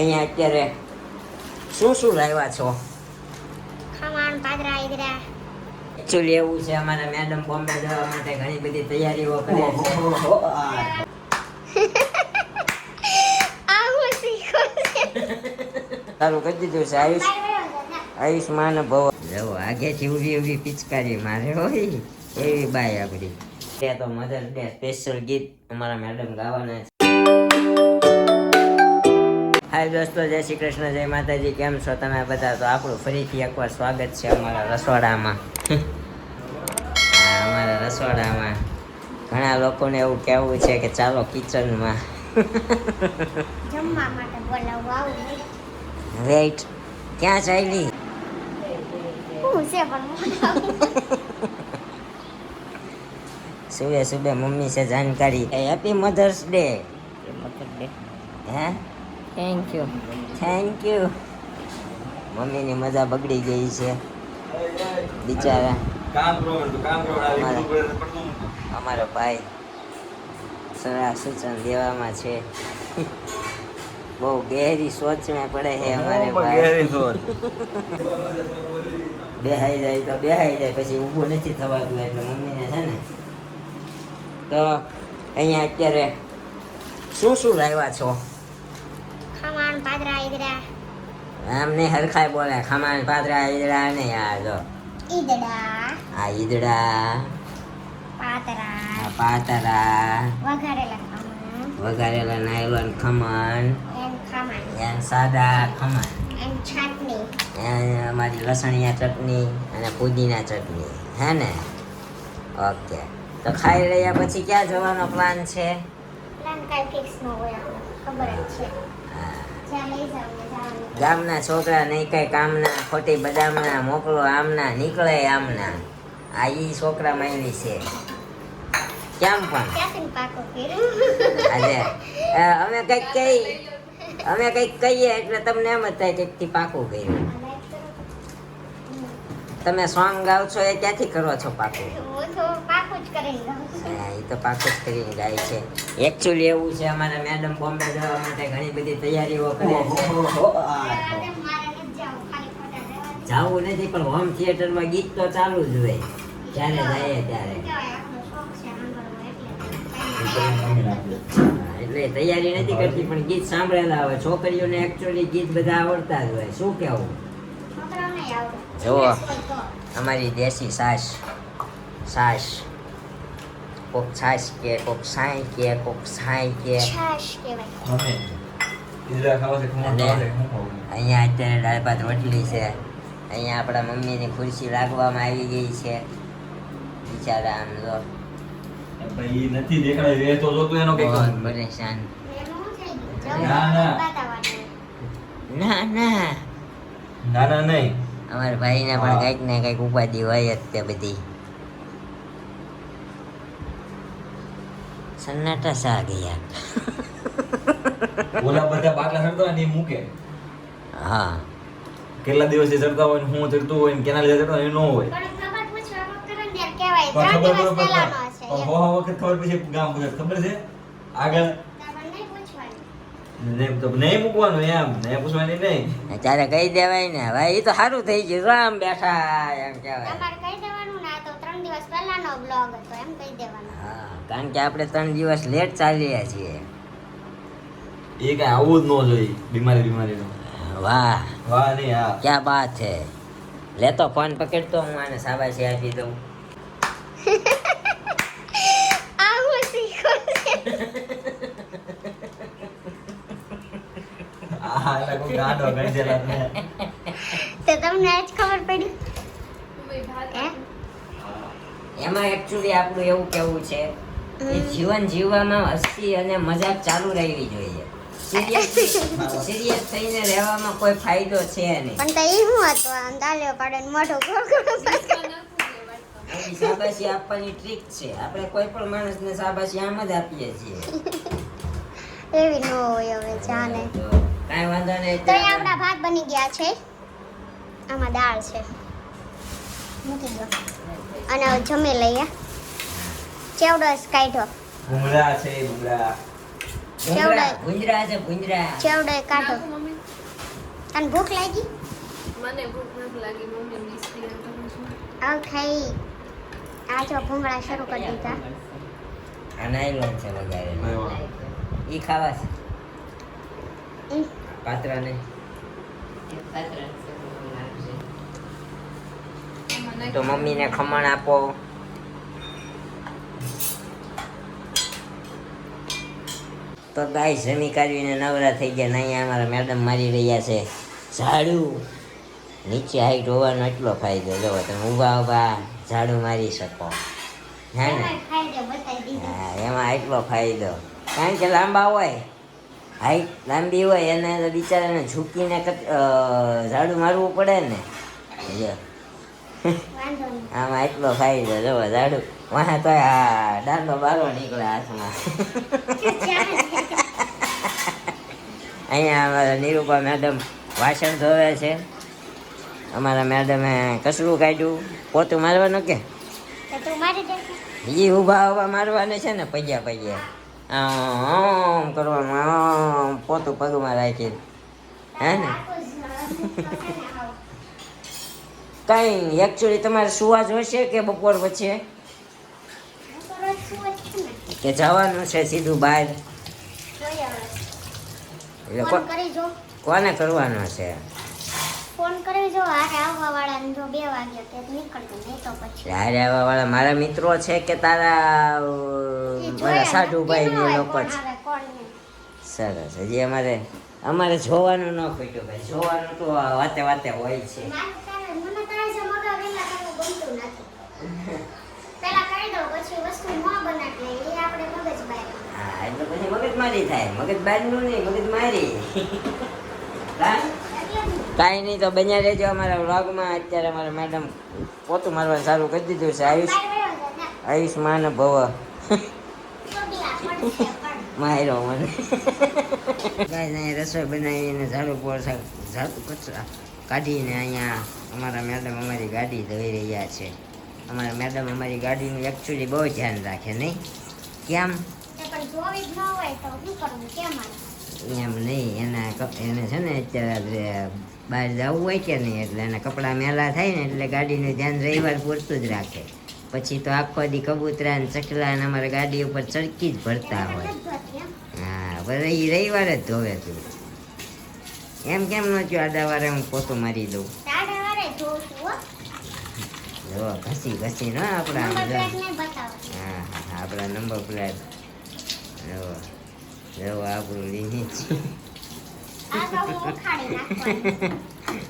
અહીંયા અત્યારે શું લાવ્યા છો? ખમણ પાદરા ઈદરા. એકચ્યુઅલી એવું છે, અમારા મેડમ બોમ્બે જવા માટે ઘણી બધી તૈયારીઓ કરે છે. આવું શીખો છે. ચાલુ કરી દીધું છે. આયુષ્માન ભવ. જો આગેથી ઊભી પિચકારી મારે હોય એવી બાય આપડી. તે તો મધર ડે સ્પેશિયલ ગીત અમારા મેડમ ગાવાના છે. હાય દોસ્તો, જય શ્રી કૃષ્ણ, જય માતાજી. કેમ છો તમે બધા? તો આપણું ફરીથી એકવાર સ્વાગત છે અમારા રસોડામાં. અમારા રસોડામાં ઘણા લોકોને એવું કહેવું છે કે ચાલો કિચનમાં. જમવા માટે બોલાવવા આવું. વેઇટ, ક્યાં ચાલી? હું છે પણ સુબહ સુબહ મમ્મી से जानकारी. Happy mother's day. હે? Thank you. મમ્મીની મજા બગડી ગઈ છે બિચારા. અમારો ભાઈ સલાહ સૂચન દેવામાં છે. બહુ ગહેરી સોચ में પડે છે અમારે ભાઈ. બેહાઈ જાય તો બેહાઈ જાય, પછી ઊભું નથી થવાતું, એટલે મમ્મીને છે ને. તો અહીંયા અત્યારે શું લાવ્યા છો? ખમણ પાદરા ઈદરા. આમ નહીં, હરખાય બોલે. ખમાન પાત્રા ઈદડા ને યાર. જો ઈદડા, આ ઈદડા, પાતરા, આ પાતરા, વઘારેલા ખમણ, વઘારેલા નાયલોન ખમણ, એન ખમણ, એન સાદા ખમણ, એન ચટણી, એન અમારી લસણિયા ચટણી અને પુદીના ચટણી. હે ને? ઓકે, તો ખાઈ રહ્યા પછી ક્યાં જવાનો પ્લાન છે? પ્લાન કાંઈ ફિક્સ ન હોય, આપણે ખબર જ છે. જ્યાં લઈ જાવ ને જવાનું. ગામના છોકરા નહીં કઈ કામના, ખોટી બદામના મોકલો આમના, નીકળે આમના. આ ઈ છોકરા માયલી છે. કેમ પણ ક્યાંથી પાકો કર્યું? આજે અમે કઈક કહીએ એટલે તમને એમ જ થાય કે થી પાકું કર્યું. તમે સોંગ ગાવ છો એ ક્યાંથી કરો છો પાકું? હું તો પાકું જ કરીને ગાઉં છું. હા, એ તો પાકું જ કરીને ગાય છે. એકચ્યુઅલી એવું છે, અમારા મેડમ બોમ્બે જવા માટે ઘણી બધી તૈયારીઓ કરે છે. મારે નથી જાવું, ખાલી ખોટા રહેવા દે. જાવું નથી, પણ હોમ થિયેટરમાં ગીત તો ચાલુ જ હોય જ્યારે જાય ત્યારે. કહેવાય, આપણો શોખ છે સાંભળવાનો, એટલે તૈયારી નથી કરતી, પણ ગીત સાંભળેલા હોય. છોકરીઓને એકચ્યુઅલી ગીત બધા આવડતા જ હોય. શું કેવું? છોકરાઓને આવડે. જુઓ, અમારી દેશી છાશ કોક છાશ કે, કોક સાઈ કે, કોક સાઈ કે. છાશ કહેવાય. અને અહીંયા અત્યારે દાળ ભાત રોટલી છે. અહીંયા આપણા મમ્મીની ખુરશી લાગવામાં આવી ગઈ છે. બિચારા આમ જો નથી દેખાડે રે તો જોતો એનો કઈ બહુ પરેશાન. એનું થઈ ના, ના. બતાવવાનું. ના નહીં અમારા ભાઈને પણ કંઈક ને કંઈક ઉપાધિ હોય જ તે બધી. સન્નાટા સા ગયા. ઓલા બધા બાટલા ચડતા હોય ને એ મૂકે હા, કેટલા દિવસથી ચડતા હોય ને હું ચડતું હોય ને કેના લીધે ચડતા હોય એ ન હોય પણ ખબર પૂછવામાં કરે ને ત્યારે કહેવાય, પણ 3 ખબર દિવસ પહેલાનો હશે. પણ હો વખત ખબર પછી ગામ બધા ખબર છે આગળ તમારે નહીં પૂછવાનું. તો નહીં મૂકવાનું એમ નહીં પૂછવાની નહીં ત્યારે કહી દેવાય ને, ભાઈ એ તો સારું થઈ ગયું, રામ બેઠા એમ કહેવાય. તમારે કહી દેવાનું ને, આ તો 3 દિવસ પહેલાનો બ્લોગ હતો, એમ કહી દેવાનું. હા, કારણ કે આપણે 3 દિવસ લેટ ચાલીએ છીએ. એ કઈ આવું જ ન જોઈએ બીમારીનો વાહ વાહ નહીં હા ક્યાં બાત છે. લેતો ફોન પકડતો, હું આને શાબાશી આપી દઉં. આવું શીખો છે. આ એટલે કોઈ ગાંડો ગણી દેલા ને તો તમને આજ ખબર પડી? હે? એમાં એકચ્યુઅલી આપણું એવું કેવું છે કે જીવન જીવવામાં હસી અને મજાક ચાલુ રહેવી જોઈએ. સિરિયસ થઈને રહેવામાં કોઈ ફાયદો છે નહીં. પણ તો ઈ શું હતું? આમ દાલ્યો પાડે ને મોઢું ગોળ એની શાબાશી આપવાની ટ્રીક છે. આપણે કોઈ પણ માણસને શાબાશી આમ જ આપીએ છીએ. એવી ન હોય હવે, જાને. તો કાંઈ વાંધો નહીં. તો અહીંયા આપણા ભાત બની ગયા છે. આમાં દાળ છે, મૂકી દો. અને હવે જમી લઈએ. ચેવડો કાઢો, ભૂંગળા છે ભૂંગળા ભૂંજરા છે ભૂંજરા. ચેવડો કાઢો. તને ભૂખ લાગી? મને ભૂખ નથી લાગી. મમ્મી બિસ્કિટ કરું છું. ઓકે આ જો ભૂંગળા શરૂ કરી દીધા. આ નાયલોન છે વગાડેલું. ઈ ખાવા છે પાત્રા ને એમાં તો મમ્મીને ખમણ આપો. તો ગાય જમી કાઢવીને નવરા થઈ ગયા. અહીંયા અમારા મેડમ મારી રહ્યા છે ઝાડુ. નીચે હાઈટ હોવાનો એટલો ફાયદો. જો તમે ઊભા ઊભા ઝાડુ મારી શકો. હે ને? હા, એમાં એટલો ફાયદો. કારણ કે લાંબા હોય, હાઈટ લાંબી હોય એને તો બિચારાને ઝૂકીને ઝાડુ મારવું પડે ને. જો આમાં એટલો ફાયદો. જો ઝાડુ વાહ તો આ દાંડો બારો નીકળે હાથમાં. અહીંયા અમારા નિરૂપા મેડમ વાસણ ધોવે છે. અમારા મેડમે કચરું કાઢ્યું. પોતું મારવાનું કે એ ઊભા મારવાને છે ને પગ્યા પગ્યા આમ કરવાનું. આમ પોતું પગમાં રાખી. હે ને? કઈ એકચ્યુઅલી તમારે સુવા જોઈશે કે બપોર પછી કે જવાનું છે સીધું બહાર? એટલે કોને કરવાનો છે? ફોન કરી જો હારે આવવા વાળા જો 2 વાગ્યા તે નીકળતો નહીં તો પછી હારે આવવા વાળા મારા મિત્રો છે કે તારા મારા સાધુભાઈ ને લોકો છે? સરસ. હજી અમારે જોવાનું ન ખૂટ્યું ભાઈ. જોવાનું તો વાતે વાતે હોય છે. હા એટલે પછી મગજમારી થાય. મગજ બહારનું નહીં, મગજ મારી. કાંઈ નહીં તો બન્યા રહેજો અમારા વ્લોગમાં. અત્યારે અમારા મેડમ પોતું મારવાનું ચાલુ કરી દીધું છે. આયુષ્માન ભવ માર્યો મને. કાંઈ રસોઈ બનાવીને ઝાડુ પોછા ઝાડુ કચરા કાઢીને અહીંયા અમારા મેડમ અમારી ગાડી ધોઈ રહ્યા છે. અમારા મેડમ અમારી ગાડીનું એકચ્યુઅલી બહુ ધ્યાન રાખે નહીં? કેમ? એમ નહીં, એને છે ને અત્યારે બહાર જવું હોય કે નહીં એટલે એના કપડાં મેલા થાય ને એટલે ગાડીનું ધ્યાન રવિવાર પૂરતું જ રાખે. પછી તો આખો દી કબૂતરા ને ચકલા ને અમારા ગાડી ઉપર ચરકી જ ભરતા હોય. હા બધા એ રવિવારે જ ધોવે તું. એમ કેમ ન થયું આડાવારે હું પોતું મારી દઉં? જો ઘસી ઘસી નો આપણા હા આપણા નંબર પ્લેટ જો આપણું લીધી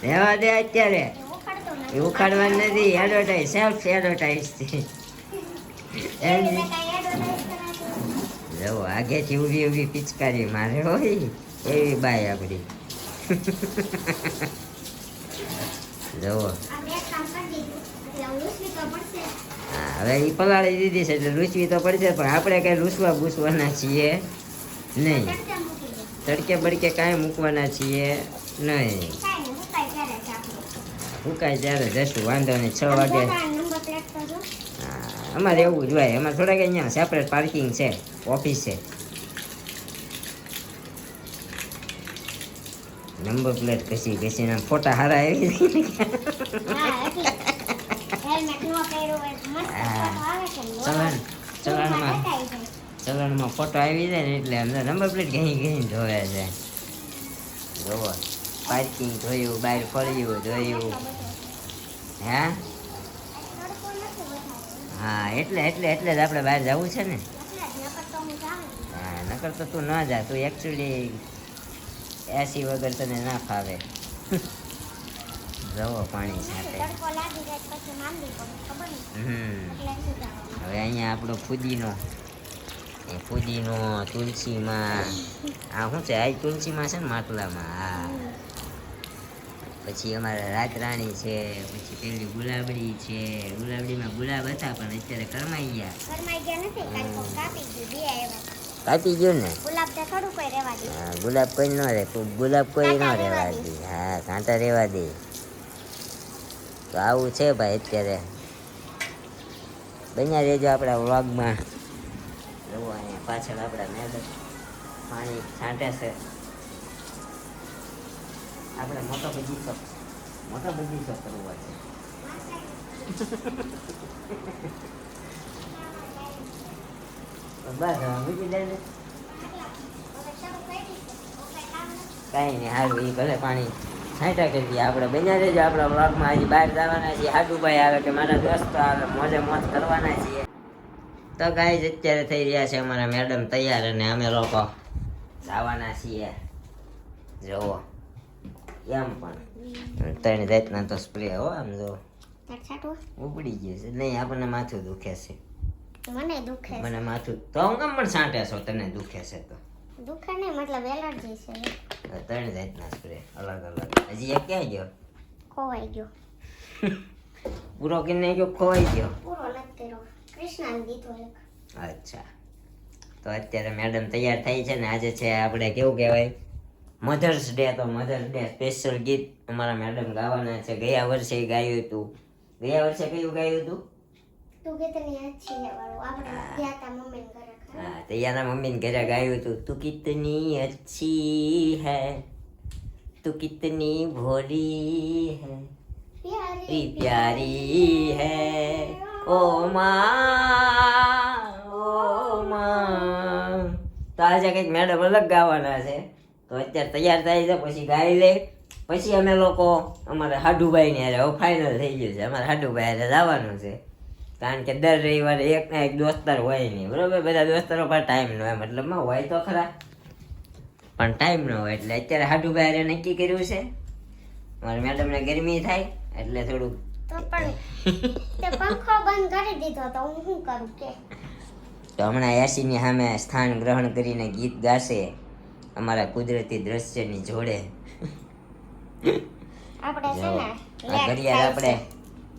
રહેવા દે. અત્યારે એ ઉખાડવાનું નથી. Advertise self advertise. જો આગેથી ઊભી ઊભી પિચકારી મારે હોય એવી બાય આપણી. જુઓ હા હવે એ પલાળી દીધી છે એટલે લૂસવી તો પડશે. પણ આપણે કઈ લૂસવા બૂસવાના છીએ નહીં. તડકે બડકે કાંઈ મૂકવાના છીએ નહીં. ફૂકાય ત્યારે જશું, વાંધો નહીં. 6 વાગે હા અમારે એવું જ હોય. અમારે થોડાક અહીંયા સેપરેટ પાર્કિંગ છે, ઓફિસ છે. નંબર પ્લેટ ઘસી ઘસીને ફોટા હારા આવી. ચલણમાં ફોટો આવી જાય ને એટલે અંદર નંબર પ્લેટ ઘણી ઘણી ધોવે છે. જોવો પાર્કિંગ જોયું, બહાર ફળ્યું જોયું. હા હા એટલે જ આપણે બહાર જવું છે ને. હા નકર તો તું ન જા. તું એકચ્યુઅલી એસી વગર તને ના ફાવે. જવો પાણી સાથે. હવે અહીંયા આપણો ફુદીનો તુલસીમાં આ શું છે? આ તુલસીમાં છે ને માટલામાં. હા પછી અમારે રાતરાણી છે. પછી પેલી ગુલાબડી છે. ગુલાબડીમાં ગુલાબ હતા પણ અત્યારે કરમાઈ ગયા. કાપી ગયું ને? હા ગુલાબ કોઈ ન રહે. ગુલાબ કોઈ ન રહેવા દે. હા કાંટા રહેવા દે. તો આવું છે ભાઈ અત્યારે. બન્યા રહેજો આપણા વ્લોગમાં. જુઓ અહીંયા પાછળ આપણા મેડમ પાણી છાંટે છે. આપણે મોટો બગીચો કરવો છે. બસ હવે મૂકી દે ને. કાંઈ નહીં, સારું એ ભલે પાણી છાંટા કરી દઈએ. આપણે બન્યા રહેજો આપણા બ્લોગમાં. હજી બહાર જવાના છીએ. હાડુભાઈ આવે કે મારા દોસ્તો આવે, મોજે મોજ કરવાના છીએ. તો ગાઈઝ અત્યારે થઈ રહ્યા છે અમારા મેડમ તૈયાર અને અમે લોકો જવાના છીએ. જોવો એમ પણ 3 જાતના તો સ્પ્રે હો. આમ જો ઉપડી ગયું છે. નહીં, આપણને માથું દુખે છે. મને દુખે મને માથું તો હું કેમ પણ છાંટે છો? તને દુખે છે તો દુખે નહીં, મતલબ એલર્જી છે. 3 જાતના સ્પ્રે અલગ અલગ. હજી એક ક્યાં ગયો? ખોવાઈ ગયો. પૂરો કરીને ગયો? ખોવાઈ ગયો? પૂરો નથી કર્યો, કૃષ્ણાને દીધો એક. અચ્છા. તો અત્યારે મેડમ તૈયાર થઈ છે ને આજે છે આપણે કેવું કહેવાય મધર્સ ડે. તો મધર્સ ડે સ્પેશિયલ ગીત અમારા મેડમ ગાવાના છે. ગયા વર્ષે ગાયું હતું. ગયા વર્ષે કયું ગાયું હતું? તું કિતની अच्छी है વાળું. આપણે ગયા તા મમ્મીને ઘરે. હા, તો યાના મમ્મીને ઘરે ગાયું હતું. તું કિતની અચ્છી હૈ, તું કિતની ભોલી હૈ, પ્યારી प्यारी है ओ माँ. તો આજે કંઈક મેડમ અલગ ગાવાના છે. તો અત્યારે તૈયાર થાય છે, પછી ગાઈ લે. પછી અમે લોકો અમારે હાડુભાઈ ને હવે ફાઇનલ થઈ ગયું છે. અમારે હાડુભાઈ હારે જવાનું છે. કારણ કે દર રવિવારે એક ના એક દોસ્તાર હોય નહીં, બરોબર. બધા દોસ્તારો પર ટાઈમ ન હોય, મતલબમાં હોય તો ખરા પણ ટાઈમ ન હોય. એટલે અત્યારે હાડુભાઈ હારે નક્કી કર્યું છે. મારા મેડમને ગરમી થાય એટલે થોડુંક તો પણ તે પંખો બંધ કરી દીધો તો હું શું કરું કે? તો હમણાં યાસીની સામે સ્થાન ગ્રહણ કરીને ગીત ગાશે અમારા કુદરતી દ્રશ્યની જોડે. આપણે છે ને આ ઘડિયાળ આપણે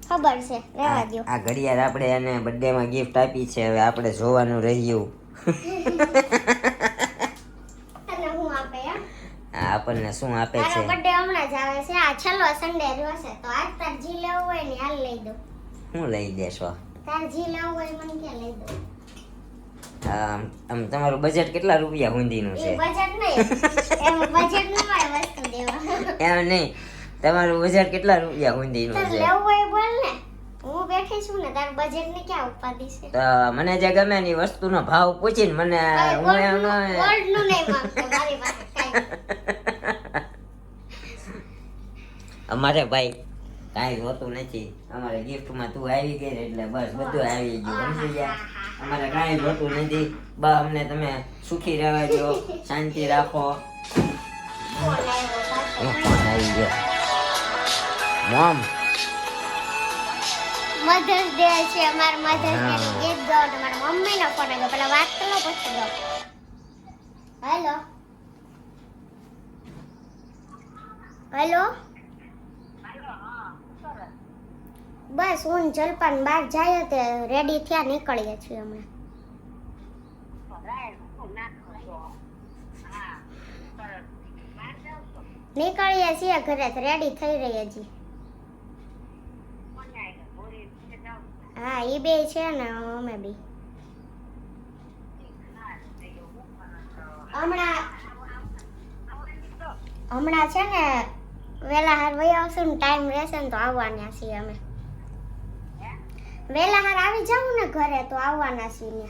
ખબર છે, રહેવા દો. આ ઘડિયાળ આપણે એને બર્થડે માં ગિફ્ટ આપી છે. હવે આપણે જોવાનું રહ્યું અને હું આપે એમ? આ આપણને શું આપે મારો છે. બર્થડે હમણાં જ આવે છે. આ છેલ્લો સન્ડે રહ્યો છે તો આજ તાર જી લેવું હોય ને હાલ લઈ દો. શું લઈ દેશો? તાર જી લેવું હોય મને ક્યાં લઈ દો. આમ તમારું બજેટ કેટલા રૂપિયા હુંદીનું એ છે? બજેટ નહીં, એમ બજેટ ન હોય વસ્તુ દેવા. એમ નહીં, તમારું બજેટ કેટલા રૂપિયા હુંદીનું તાર છે? લેવું હોય બોલ ને, હું બેઠી છું ને. તાર બજેટ ને ક્યાં ઉપાધિ છે? તો મને જે ગમે ની વસ્તુનો ભાવ પૂછીને મને હું એમ ગોલ્ડ નું નહીં માંગતો મારી પાસે કાંઈ. અમારે ભાઈ કાંઈ હોતું નથી. અમારે ગિફ્ટમાં તું આવી ગઈ ને એટલે બસ બધું આવી ગયું, સમજી ગયા. અમારે કાંઈ જોતું નથી. બા અમને તમે સુખી રહેવા દો, શાંતિ રાખો. ફોન આવ્યો પાછો. ફોન આવી ગયો. મોમ મધર્સ ડે છે અમાર. મધર્સ ડે નું ગીત ગાઓ. તમારા મમ્મી નો ફોન આવ્યો. પેલા વાત કરો પછી ગાઓ. Hello hello. બસ હું ને જલપાન બહાર જાય તે રેડી થયા, નીકળીએ છીએ હમણાં. નીકળીએ છીએ ઘરે, રેડી થઈ રહી હજી. હા એ બે છે ને અમે બી. હમણાં છે ને વેલા હાર વહી આવશું ને ટાઈમ રહેશે ને તો આવવાના છીએ અમે. વેલા હાર આવી જાઉં ને ઘરે તો આવવાના છીએ.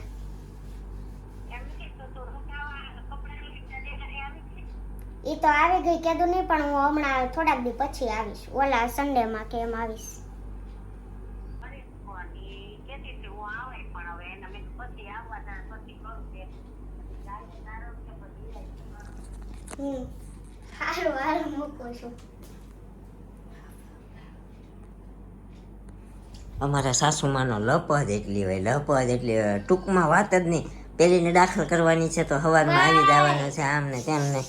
ઈ તો આવી ગઈ કીધું નહીં, પણ હું હમણાં થોડાક દી પછી આવીશ. ઓલા સન્ડે માં કે એમ આવીશ. સારું હાલ મૂકું છું. અમારા સાસુમાનો લપ જ એટલી હોય, લપ જ એટલી હોય. ટૂંકમાં વાત જ નહીં. પેલીને દાખલ કરવાની છે તો સવારમાં આવી જવાનું છે, આમ ને તેમ ને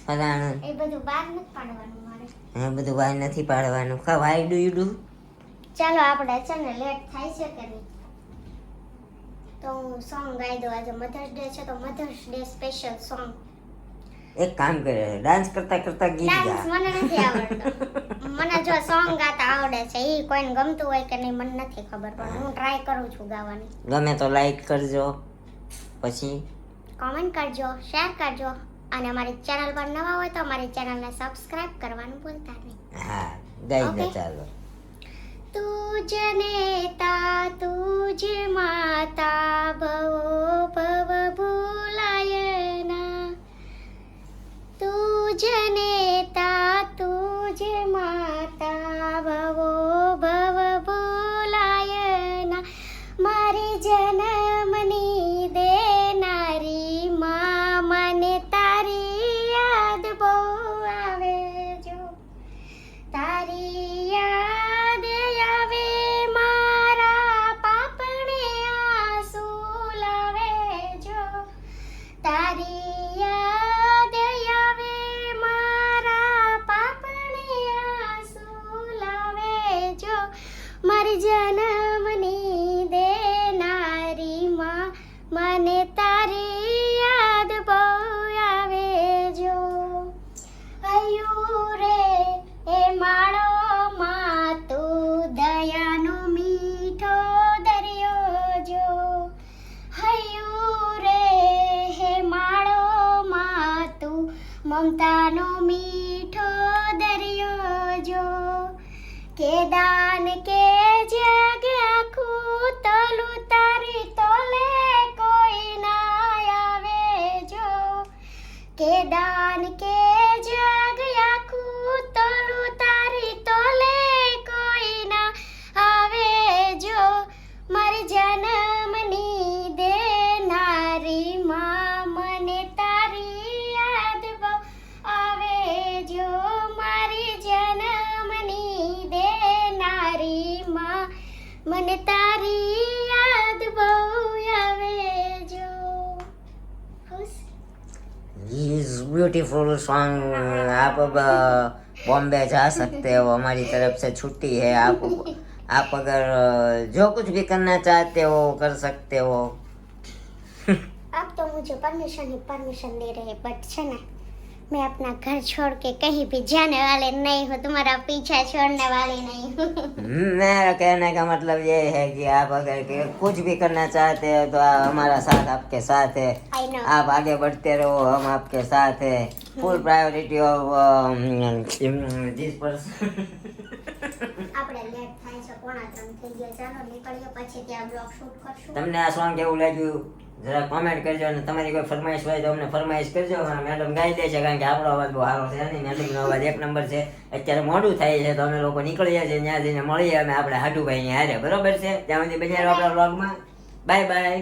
ફલાણું. એ બધું બહાર નથી પાડવાનું મારે. એ બધું વાય નથી પાડવાનું. કા વાય ડુ યુ ડુ? ચાલો આપણે છે ને લેટ થાય છે કે નહીં, તો હું સોંગ ગાઈ દઉં. આજે મધર્સ ડે છે તો મધર્સ ડે સ્પેશિયલ સોંગ. એક કામ કરે, ડાન્સ કરતા કરતા ગીત ડાન્સ ગા. મને નથી આવડતો. મને જો સોંગ ગાતા આવડે છે. એ કોઈને ગમતું હોય કે નહીં મને નથી ખબર, પણ હું ટ્રાય કરું છું ગાવાની. ગમે તો લાઈક કરજો, પછી કોમેન્ટ કરજો, શેર કરજો અને અમારી ચેનલ પર નવા હોય તો અમારી ચેનલને સબસ્ક્રાઇબ કરવાનું ભૂલતા નહીં. હા ગઈ દે Okay. ચાલો. तुझ नेता तुझ माता भवो भव भूलायना तुझ नेता तुझ माता भवो भव ભૂલાયના મારી જન્મની દેનારી માં મને તારી યાદ બહુ આવે જો તારી યાદ આવે મારા પાપણે આંસુ લાવે જો તારી યાદ આવે મારા પાપણે આંસુ લાવે જો મારી જન્મની દેનારી માં મને તારી યાદ બહુ આવે જો હૈયું રે એ માળો માં તું દયાનો મીઠો દરિયો જો હૈયું રે હે માળો માં તું મમતાનો મીઠો દરિયો જો કે દાન કે જગ આખું તલું તારી તોલે કોઈ ના આવે જો કે દાન કે જગ આખું તોલું તારી તોલે કોઈ ના આવે જો મારી જન્મની દેનારી માં મને તારી યાદ બહુ આવે જો મારી જન્મની દેનારી માં મને તારી યાદ બહુ આવે જો ખુશ इस ब्यूटीफुल सॉन्ग आप अब बॉम्बे जा सकते हो, हमारी तरफ से छुट्टी है. आप अगर जो कुछ भी करना चाहते हो कर सकते हो. अब तो मुझे परमिशन दे रहे बट है ना मैं अपना घर छोड़ के कहीं भी जाने वाले नहीं हूँ तुम्हारा पीछा छोड़ने वाली नहीं हूँ मेरा कहने का मतलब ये है कि आप अगर कुछ भी करना चाहते हो तो हमारा साथ आपके साथ है. आई नो आप आगे बढ़ते रहो, हम आपके साथ है. Full priority of this person. આપણે લેટ થાય છે 2:30 થઈ ગયા ચાલો નીકળીએ પછી ત્યાં બ્લોગ શૂટ કરશું તમને આ સોંગ કેવું લાગ્યું જરા કોમેન્ટ કરજો અને તમારી કોઈ ફરમાઈશ હોય તો અમને ફરમાઈશ કરજો. મેડમ ગાઈ દેશે કારણ કે આપણો અવાજ બહુ સારો છે નહીં. મેડમનો અવાજ એક નંબર છે. અત્યારે મોડું થાય છે તો અમે લોકો નીકળીએ છીએ ત્યાં જઈને મળીએ અમે આપણે હાટુભાઈની હારે. બરોબર છે? ત્યાં સુધી બન્યા રહો આપણા વ્લોગમાં. Bye bye.